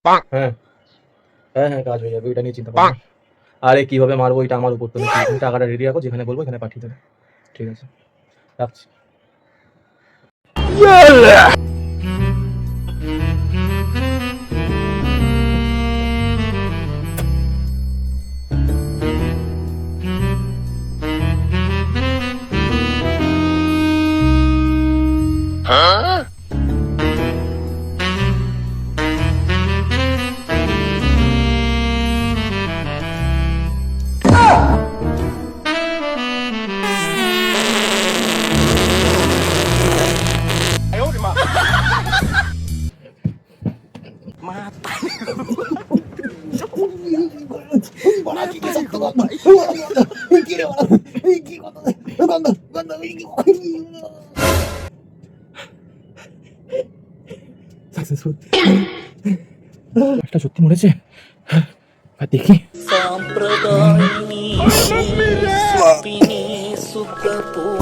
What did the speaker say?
হ্যাঁ হ্যাঁ হ্যাঁ, কাজ হয়ে যাবে, ওইটা নিয়ে চিন্তা করো না। আরে কিভাবে মারবো ওইটা আমার উপর, তুমি টাকাটা রেডি রাখো, যেখানে বলবো এখানে পাঠিয়ে দেবে। ঠিক আছে, রাখছি। সাকসেসফুল, একটা সত্যি মরেছে। আর দেখি Sampradayini Swapini Sukapur